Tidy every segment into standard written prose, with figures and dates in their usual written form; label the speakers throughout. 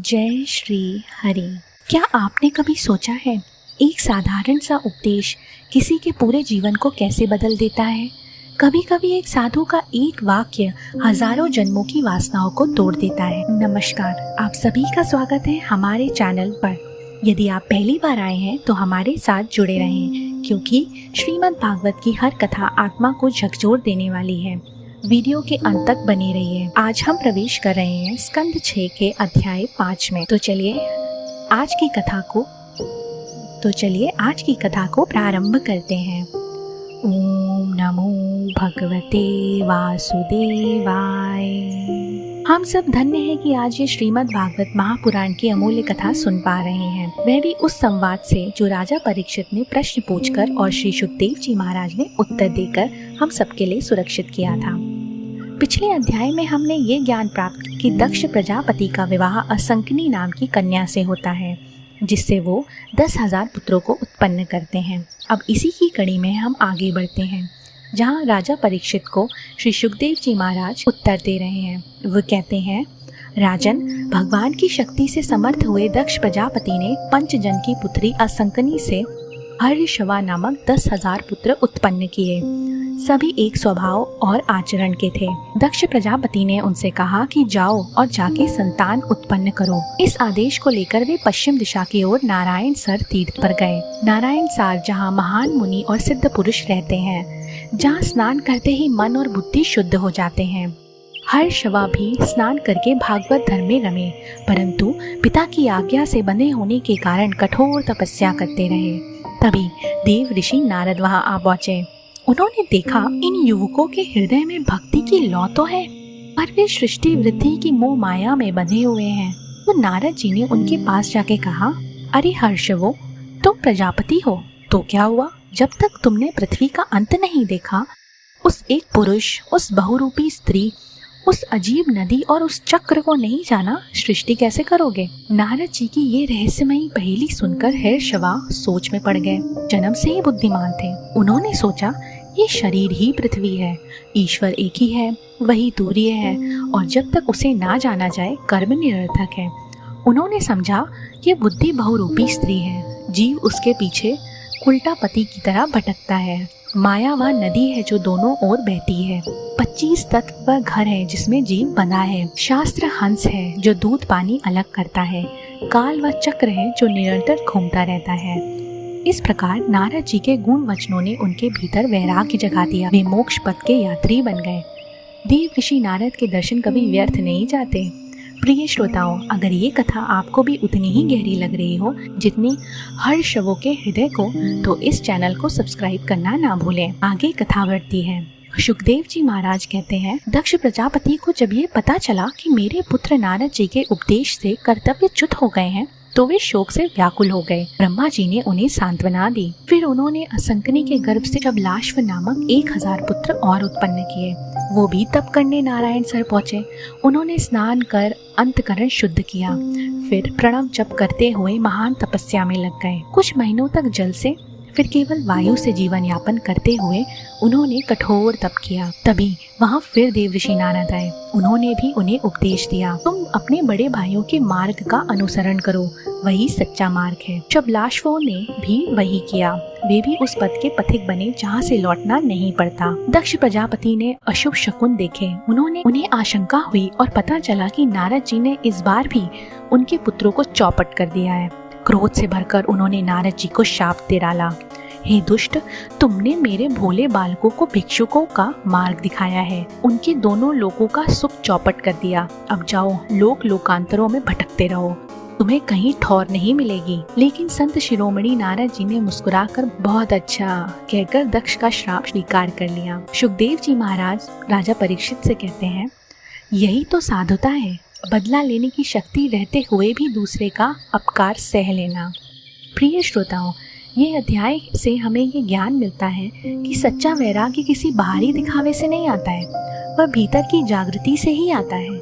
Speaker 1: जय श्री हरि। क्या आपने कभी सोचा है एक साधारण सा उपदेश किसी के पूरे जीवन को कैसे बदल देता है? कभी कभी एक साधु का एक वाक्य हजारों जन्मों की वासनाओं को तोड़ देता है। नमस्कार, आप सभी का स्वागत है हमारे चैनल पर। यदि आप पहली बार आए हैं तो हमारे साथ जुड़े रहें, क्योंकि श्रीमद् भागवत की हर कथा आत्मा को झकझोर देने वाली है। वीडियो के अंत तक बने रहिए। आज हम प्रवेश कर रहे हैं स्कंद 6 के अध्याय 5 में। तो चलिए आज की कथा को प्रारंभ करते हैं। ओम नमो भगवते वासुदेवाय। हम सब धन्य हैं कि आज ये श्रीमद् भागवत महापुराण की अमूल्य कथा सुन पा रहे हैं, वह भी उस संवाद से जो राजा परीक्षित ने प्रश्न पूछकर और श्री सुखदेव जी महाराज ने उत्तर देकर हम सबके लिए सुरक्षित किया था। पिछले अध्याय में हमने ये ज्ञान प्राप्त कि दक्ष प्रजापति का विवाह असंकनी नाम की कन्या से होता है, जिससे वो 10,000 पुत्रों को उत्पन्न करते हैं। अब इसी की कड़ी में हम आगे बढ़ते हैं, जहाँ राजा परीक्षित को श्री सुखदेव जी महाराज उत्तर दे रहे हैं। वो कहते हैं, राजन, भगवान की शक्ति से समर्थ हुए दक्ष प्रजापति ने पंचजन की पुत्री असंकनी से हर्षवा नामक 10,000 पुत्र उत्पन्न किए। सभी एक स्वभाव और आचरण के थे। दक्ष प्रजापति ने उनसे कहा कि जाओ और जाके संतान उत्पन्न करो। इस आदेश को लेकर वे पश्चिम दिशा की ओर नारायण सर तीर्थ पर गए। नारायण सार जहाँ महान मुनि और सिद्ध पुरुष रहते हैं, जहाँ स्नान करते ही मन और बुद्धि शुद्ध हो जाते हैं। हर्षवा भी स्नान करके भागवत धर्म में रमे, परंतु पिता की आज्ञा से बंधे होने के कारण कठोर तपस्या करते रहे। तभी देव ऋषि नारद वहां आ पहुंचे। उन्होंने देखा इन युवकों के हृदय में भक्ति की लौ तो है, पर वे सृष्टि वृद्धि की मोह माया में बंधे हुए हैं। तो नारद जी ने उनके पास जाके कहा, अरे हर्षवो, तुम प्रजापति हो तो क्या हुआ? जब तक तुमने पृथ्वी का अंत नहीं देखा, उस एक पुरुष, उस बहुरूपी स्त्री, उस अजीब नदी और उस चक्र को नहीं जाना, सृष्टि कैसे करोगे? नारद जी की ये रहस्यमयी पहेली सुनकर हर्षवा सोच में पड़ गए। जन्म से ही बुद्धिमान थे। उन्होंने सोचा, ये शरीर ही पृथ्वी है, ईश्वर एक ही है, वही तुर्य है, और जब तक उसे ना जाना जाए कर्म निरर्थक है। उन्होंने समझा ये बुद्धि बहुरूपी स्त्री है, जीव उसके पीछे उल्टा पति की तरह भटकता है। माया वह नदी है जो दोनों ओर बहती है। 25 तत्व वह घर है जिसमें जीव बंधा है। शास्त्र हंस है जो दूध पानी अलग करता है। काल वह चक्र है जो निरंतर घूमता रहता है। इस प्रकार नारद जी के गुण वचनों ने उनके भीतर वैराग्य जगा दिया। वे मोक्ष पथ के यात्री बन गए। देव ऋषि नारद के दर्शन कभी व्यर्थ नहीं जाते। प्रिय श्रोताओं, अगर ये कथा आपको भी उतनी ही गहरी लग रही हो जितनी हर्षवों के हृदय को, तो इस चैनल को सब्सक्राइब करना ना भूलें। आगे कथा बढ़ती है। सुखदेव जी महाराज कहते हैं, दक्ष प्रजापति को जब ये पता चला कि मेरे पुत्र नारद जी के उपदेश से कर्तव्यच्युत हो गए हैं, तो वे शोक से व्याकुल हो गए। ब्रह्मा जी ने उन्हें सांत्वना दी। फिर उन्होंने असंकनी के गर्भ से जबलाश्व नामक 1,000 पुत्र और उत्पन्न किए। वो भी तप करने नारायण सर पहुँचे। उन्होंने स्नान कर अंतकरण शुद्ध किया। फिर प्रणव जप करते हुए महान तपस्या में लग गए। कुछ महीनों तक जल से, फिर केवल वायु से जीवन यापन करते हुए उन्होंने कठोर तप किया। तभी वहाँ फिर देव ऋषि नारद आए। उन्होंने भी उन्हें उपदेश दिया, तुम अपने बड़े भाइयों के मार्ग का अनुसरण करो, वही सच्चा मार्ग है। जबलाश्वों ने भी वही किया। वे भी उस पथ के पथिक बने जहाँ से लौटना नहीं पड़ता। दक्ष प्रजापति ने अशुभ शकुन देखे। उन्हें आशंका हुई और पता चला कि नारद जी ने इस बार भी उनके पुत्रों को चौपट कर दिया है। क्रोध से भरकर उन्होंने नारद जी को शाप दे डाला, हे दुष्ट, तुमने मेरे भोले बालकों को भिक्षुकों का मार्ग दिखाया है, उनके दोनों लोकों का सुख चौपट कर दिया। अब जाओ, लोक लोकांतरों में भटकते रहो, तुम्हें कहीं ठौर नहीं मिलेगी। लेकिन संत शिरोमणि नारद जी ने मुस्कुराकर बहुत अच्छा कहकर दक्ष का श्राप स्वीकार कर लिया। सुखदेव जी महाराज राजा परीक्षित से कहते हैं, यही तो साधुता है, बदला लेने की शक्ति रहते हुए भी दूसरे का अपकार सह लेना। प्रिय श्रोताओं, ये अध्याय से हमें ये ज्ञान मिलता है कि सच्चा वैराग्य किसी बाहरी दिखावे से नहीं आता है, वह भीतर की जागृति से ही आता है।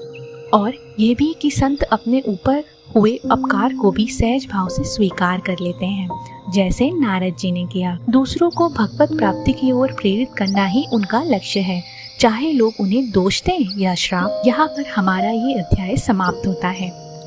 Speaker 1: और ये भी कि संत अपने ऊपर हुए अपकार को भी सहज भाव से स्वीकार कर लेते हैं, जैसे नारद जी ने किया। दूसरों को भगवत प्राप्ति की ओर प्रेरित करना ही उनका लक्ष्य है, चाहे लोग उन्हें दोष दें या श्राप। यहाँ पर हमारा ये अध्याय समाप्त होता है।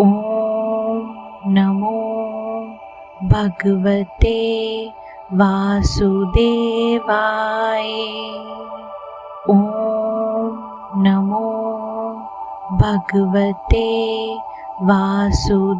Speaker 1: ओम नमो भगवते वासुदेवाय। ओम नमो भगवते वासुदेवाय।